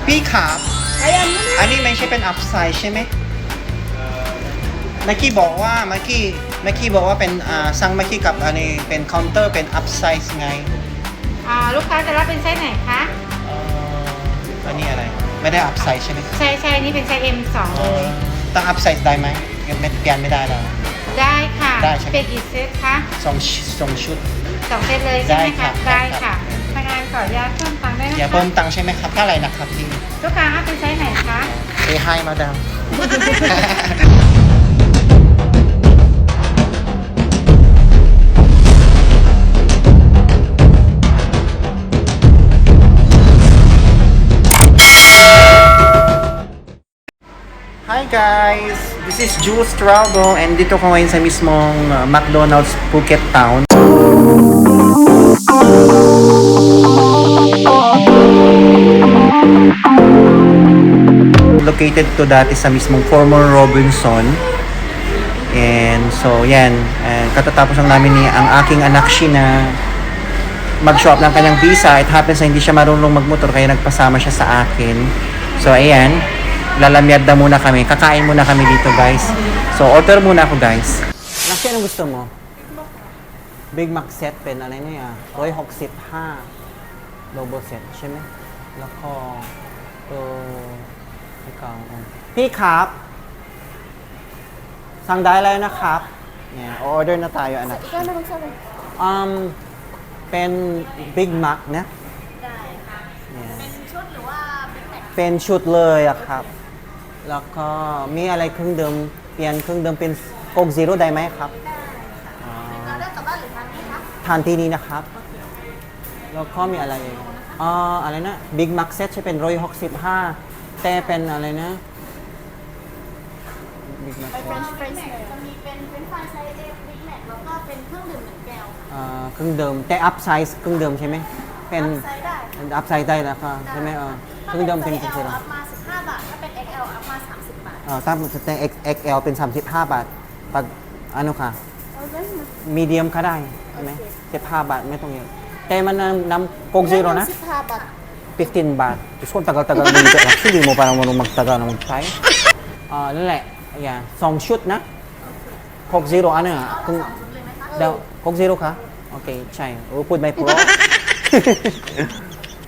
พี่ครับ Ayan mo na. อันนี้ไม่ใช่เป็น upsize ใช่ไหมเมื่อกี้บอกว่าเป็นสั่งเมื่อกี้กับอันนี้เป็น counter เป็น upsize ไง ลูกค้าจะรับเป็นไซส์ไหนคะ อันนี้อะไร ไม่ได้ upsize ใช่ไหม ใช่นี่เป็นไซส์ M2 เลย ต้อง upsize ได้ไหมยังไม่เปลี่ยนไม่ได้แล้ว ได้ค่ะ ได้ใช่ไหม เป็นกี่เซตคะ สองชุด 2 เซตเลยใช่ไหม ได้ครั คะ บ ได้ ได้ครั ค่ะ บ พนักงานขออนุญาตเพิ่มตังค์ได้ไหม อย่า คะ เพิ่มตังค์ใช่ไหมครับเท่าไหร่นะครับพี่ ลูกค้ารับเป็นไซส์ไหนคะ Say hi madam 'Hi guys! This is Jules Travel and dito ko ngayon sa mismong McDonald's Phuket Town. Located to dati sa mismong former Robinson. And so yan, katatapos lang namin ang aking anak na mag-show up ng kanyang visa. It happens na hindi siya marunong magmotor kaya nagpasama siya sa akin. So ayan, lalamyada muna kami. Kakain muna kami dito guys. So order muna ako guys. Nasi, anong gusto mo? Big Mac set pen. Ano yun yan? Roy Hawk set 5 double set ใช่ไหมแล้วก็พี่ครับสั่งได้แล้วนะครับเนี่ยorder na tayo anak. Ikaw na magsabi. เป็น Big Mac นะ ได้ค่ะ เป็นชุดหรือว่าเป็นแพ็ค เป็นชุดเลยอะครับ แล้วก็มีอะไรเครื่องดื่มเปลี่ยนเครื่องดื่มเป็นโค้กซีโร่ได้ไหมครับ เราได้กลับบ้านหรือทานนี่คะ ทานที่นี้นะครับ แล้วก็มีอะไรอะไรนะ Big Mac Set ใช่เป็น165แต่เป็นอะไรนะ Big Mac เป็นเฟรนช์จะมีเป็นไฟไซส์เอฟบิ๊กแม็กแล้วก็เป็นเครื่องดื่ม1 แก้ว เครื่องดื่มแต่ up size เครื่องดื่มใช่ไหมเป็น ไซส์ได้ up size ได้แล้วค่ะใช่ไหมเครื่องดื่มเป็น ถ้า เค เป็ รื่ น อง ไซส์ L อัพมา15 บาท ถ้าเป็น XL อัพมา30 บาท ถ้าเป็น XL เป็น35 บาทปกanoค่ะ medium ก็ได้ใช่ไหม15 บาทไม่ต้องเยอะแต่มันนำโค้กซีโร่นะ 15 บาท 15 baht. Diyos ko, tagal-tagal mo dito. Actually, mo parang marunong magtagal ng mag-try.นั่นแหละ yeah. 2 shoot na. Coke Zero, ano nga? Kung, Coke Zero ka? Okay, try. Upod may pro.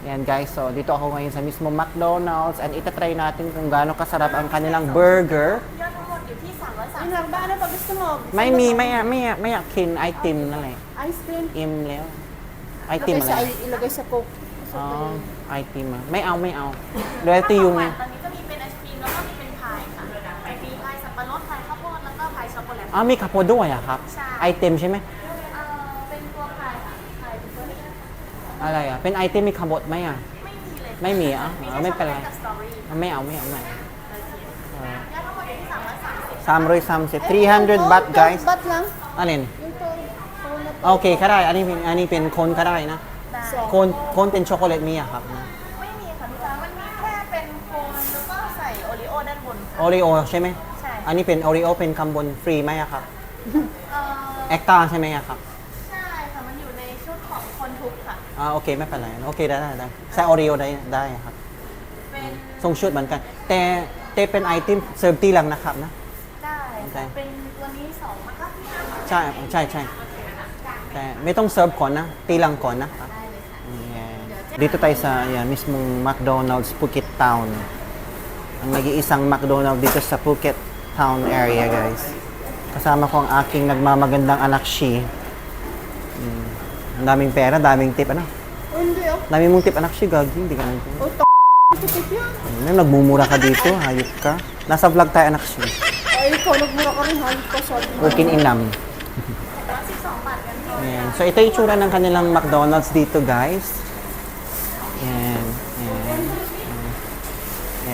Yan guys, so dito ako ngayon sa mismo McDonald's and itatry natin kung gaano kasarap ang kanilang burger. ยอดทั้งหมดอยู่ที่330 yung ba ano pa gusto mo? ไม่อยากกินไอติมนั่นแหละ Ice cream อิ่มแล้ว ไอติมอะไร ilagay sa Coke อ๋อ ไอติมอ่ะไม่เอาเดี๋ยวไอติมอยู่ไง ตอนนี้ก็มีเป็นไอศครีมแล้วก็มีเป็นพายค่ะมีพายสับปะรดพายข้าวโพดแล้วก็พายช็อกโกแลต มีคาโพด้วยอะครับ ใช่ ไอเต็มใช่ไหม เป็นตัวพายค่ะพายเป็นตัวนี้ อะไรอ่ะ เป็นไอเต็มมีคาโบดไหมอ่ะ ไม่มีเลย ไม่มีอ่ะไม่เป็นไร กับสตรอเบอรี่ ไม่เอา ยอดทั้งหมดอยู่ที่330 330 300 baht guys baht lang alin yung to โอเคก็ได้ อันนี้เป็นโคนก็ได้นะ โคนเป็นช็อกโกแลตมีอ่ะครับ ไม่มีค่ะพี่ฟ้ามันมีแค่เป็นโคนแล้วก็ใส่โอริโอด้านบน โอริโอใช่ไหม ใช่ อันนี้เป็นโอริโอเป็นคำบนฟรีไหมอะครับ เอ่อ แอคตาใช่ไหมอะครับ ใช่ค่ะมันอยู่ในชุดของคนทุกข์ค่ะ โอเคไม่เป็นไร โอเคได้ใส่โอริโอได้ครับ เป็น ทรงชุดเหมือนกัน แต่เป็นไอติมเสิร์ฟตีหลังนะครับนะ ได้ โอเค เป็นตัวนี้2นะคะที่ห้าบาท ใช่แต่ไม่ต้องเสิร์ฟก่อนนะตีลังก่อนนะครับ ได้เลยค่ะ Dito tayo sa mismong McDonald's Phuket Town. Ang nag-iisang McDonald's dito sa Phuket Town area, guys. Kasama ko ang aking nagmamagandang anak Shi. Ang daming pera, daming tip. Ano? Hindi oh. Dami mong tip anak Shi, gagi. Hindi ka nandun. Tip yan. Nagmumura ka dito, hayop ka. Nasa vlog tayo anak Shi. Ay, ikaw nagmura ka rin. Hayop ka sa Working inam. 12 baht yan. Ayan. So ito yung itsura ng kanilang McDonald's dito, guys. Yan.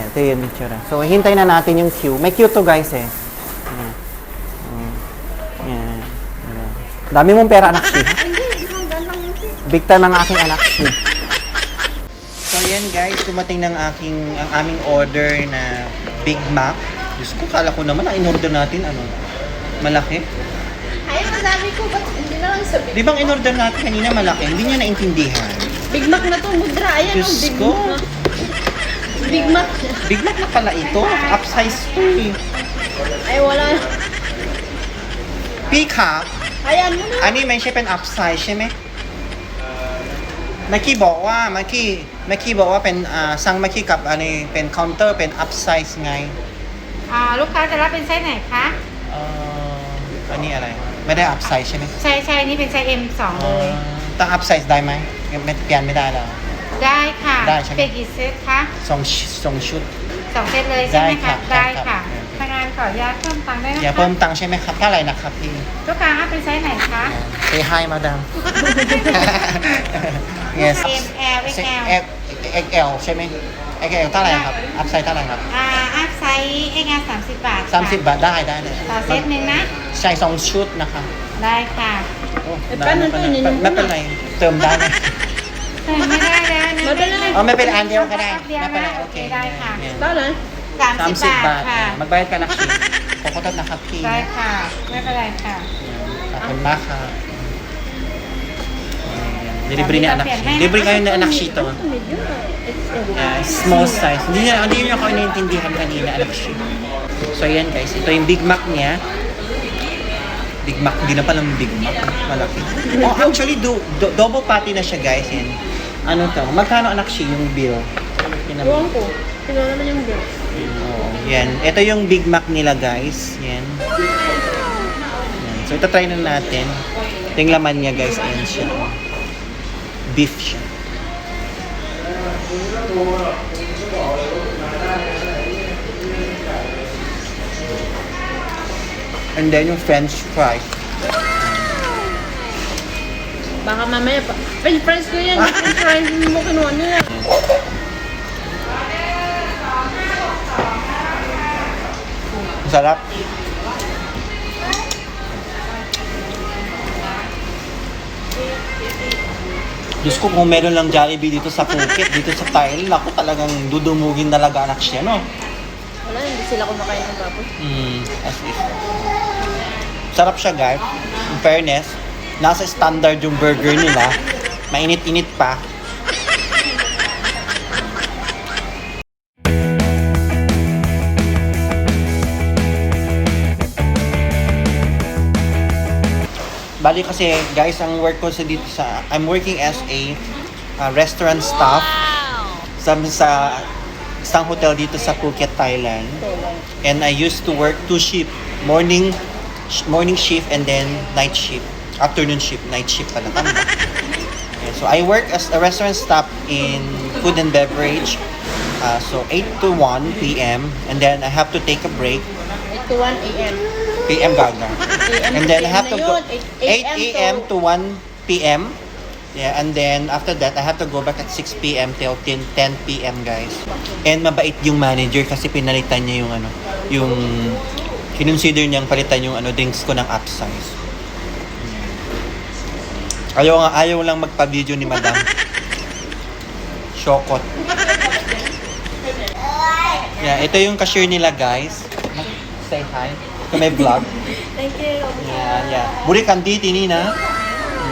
Ito yung itsura. So hintay na natin yung queue. May queue to, guys eh. Yan. Dami mong pera anak si. Hindi, isang gan lang yung tip. Big time ang aking anak si. So yan guys, dumating ng ang aming order na Big Mac. Diyos ko, kala ko naman, in-order natin, malaki. Ay, madami ko. Ba't hindi na lang sabi? Di bang in-order natin kanina malaki? Hindi niya naintindihan. Big Mac na to, mudra. Ayan Diyos ang Big ko. Mac. Big Mac. Big Mac na pala ito. Upsize to eh. Ay, wala. พี่ครับ Ayan mo na.อันนี้ไม่ใช่เป็น upsize ใช่ไหมเมื่อกี้บอกว่าเมื่อกี้บอกว่าเป็นสั่งเมื่อกี้กับอันนี้เป็น counter เป็น upsize ไง ลูกค้าจะรับเป็นไซส์ไหนคะ อันนี้อะไร ไม่ได้ upsize ใช่ไหม ใช่นี่เป็นไซส์ M2 เลย ต้อง upsize ได้ไหมไม่เปลี่ยนไม่ได้แล้ว ได้ค่ะ ได้ใช่ไหม เป็นกี่เซตคะ ส่งชุด 2 เซตเลยใช่ไหม ได้ครั คะ บ ได้ ได้ครั ค่ะ บ ทางงานขออนุญาตเพิ่มตังค์ได้นะ อย่า คะ เพิ่มตังค์ใช่ไหมครับเท่าไหร่นะครับพี่ ลูกค้ารับเป็นไซส์ไหนคะ Say hi madam yes M L XL XL ใช่ไหม XL เท่าไหร่ครับ upsize เท่าไหร่ครับ อัพไซส์ XL 30 บาท 30 บาทได้เลย ต่อเซตหนึ่งนะ ใช่2 ชุดนะครับ ได้ค่ะ โอ้ไม่เป็นไรเติมได้ไหม เติมไม่ได้แล้วนะ ไม่เป็นไร อ๋อไม่เป็นอันเดียวก็ได้ เดียว ไม่เป็นไร นะ โอ โอ เค เคได้ค่ะ ได้เลย 30 บาทค่ะ magbayad ka na Chi ขอโทษนะครับพี่ ได้ค่ะ ไม่เป็นไรค่ะ ขอบคุณมากครับDelivery ni anak Chi. Libre kayo na anak Chi to. Yeah, small size. Hindi niya ako iniintindihan kanina anak Chi. So ayan guys, ito yung Big Mac niya. Big Mac, hindi na palang Big Mac. Malaki. Oh, actually, double patty na siya guys. Yan. Ano to? Magkano anak Chi yung bill? Iwan ko. Sino naman yung bill? Yan. Ito yung Big Mac nila guys. Yan. So ito try na natin. Ito yung laman niya guys. Ayan siya. Beef siya. And then yung French fries. Baka mamaya pa. French fries ko yan. French fries mo kinuha nila. Sarap. Diyos ko, kung meron lang Jollibee dito sa Phuket, dito sa Thailand, ako talagang dudumugin talaga anak siya, no? Wala, hindi sila kumakain ng baboy. As if. Sarap siya, guys. In fairness, nasa standard yung burger nila. Mainit-init pa. Bali kasi guys, ang work ko dito sa I'm working as a restaurant staff sa isang hotel dito sa Phuket, Thailand. And I used to work 2 shift, morning shift and then night shift, afternoon shift, night shift pala tama. Yeah, so I work as a restaurant staff in food and beverage. So 8 to 1 p.m. and then I have to take a break. 8 to 1 a.m. PM gaga. And then I have to go 8 8 a.m. to 1 p.m. Yeah, and then after that I have to go back at 6 p.m. till 10 p.m. guys. And mabait yung manager kasi pinalitan niya yung yung kinonsider niyang palitan yung drinks ko ng upsize. Ayaw lang magpa-video ni Madam. Shokot. Yeah, ito yung cashier nila guys. Say hi. May vlog. Thank you. Yeah. Buri kandi tinina.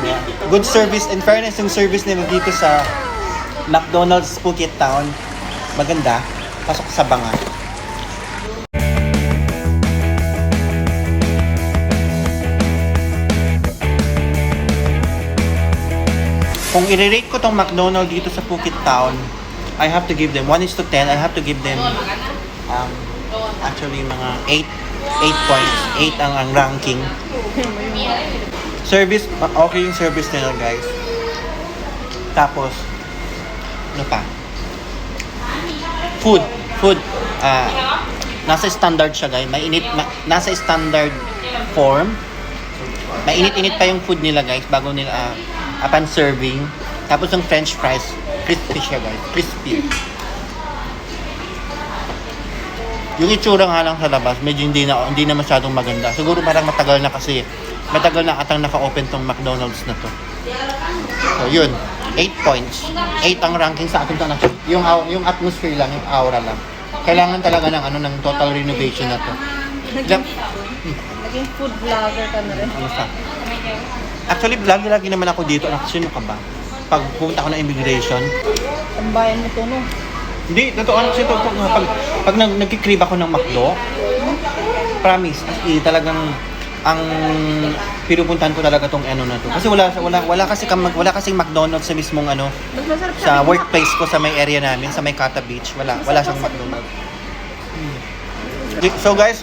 Yeah. Good service. In fairness, yung service nila dito sa McDonald's Phuket Town, maganda. Pasok sa banga. Kung i-rate ko tong McDonald's dito sa Phuket Town, I have to give them 1:10. I have to give them actually mga 8 points. 8 ang ranking. Service, okay yung service nila guys. Tapos, ano pa? Food. Nasa standard siya guys. Nasa standard form. Mainit-init pa yung food nila guys bago nila upon serving. Tapos yung French fries, crispy siya guys. Crispy. Yung itsura nga lang sa labas, medyo hindi na masyadong maganda. Siguro parang matagal na atang naka-open tong McDonald's na to. So yun, 8 points. 8 ang ranking sa akin to. Yung atmosphere lang, yung aura lang. Kailangan talaga ng total renovation na to. Naging food vlogger ka na rin. Ano sa? Actually, lagi naman ako dito. Sino ka ba? Pag pumunta ako ng immigration, Ang bayan mo to, no? Hindi, totoo ano kasi totoo nga. Pag nagkikrib ako ng McDo, promise, talagang ang pinupuntahan ko talaga tong ano na to. Kasi wala kasing McDonald's sa mismong ano, Mas masarap sa workplace ko sa may area namin, sa may Kata Beach. Wala siyang McDonald's. So guys,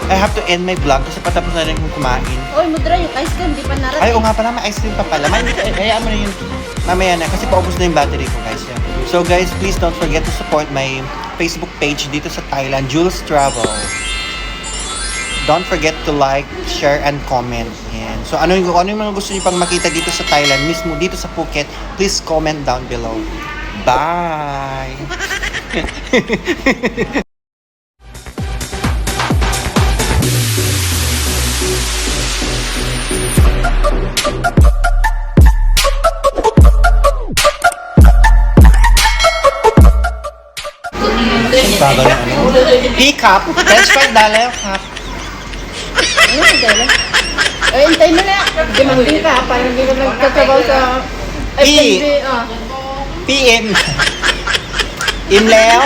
I have to end my vlog kasi patapos na rin kong kumain. Oy, Mudra, yung ice cream, di pa narating. Ay, o nga pala, may ice cream pa pala. Hayaan mo na yun. Mamaya na, kasi paubos na yung battery ko, guys. Yeah. So, guys, please don't forget to support my Facebook page dito sa Thailand, Jules Travel. Don't forget to like, share, and comment. Yan. So, ano yung mga gusto niyo pang makita dito sa Thailand, mismo dito sa Phuket, please comment down below. Bye! Bago na ano? P-cup. French fries dalaw cup. Ano yung dala? Eh, hintay mo na. Demanding ka, parang hindi ka nagtatrabaho sa P. FNB. PM. Imแล้ว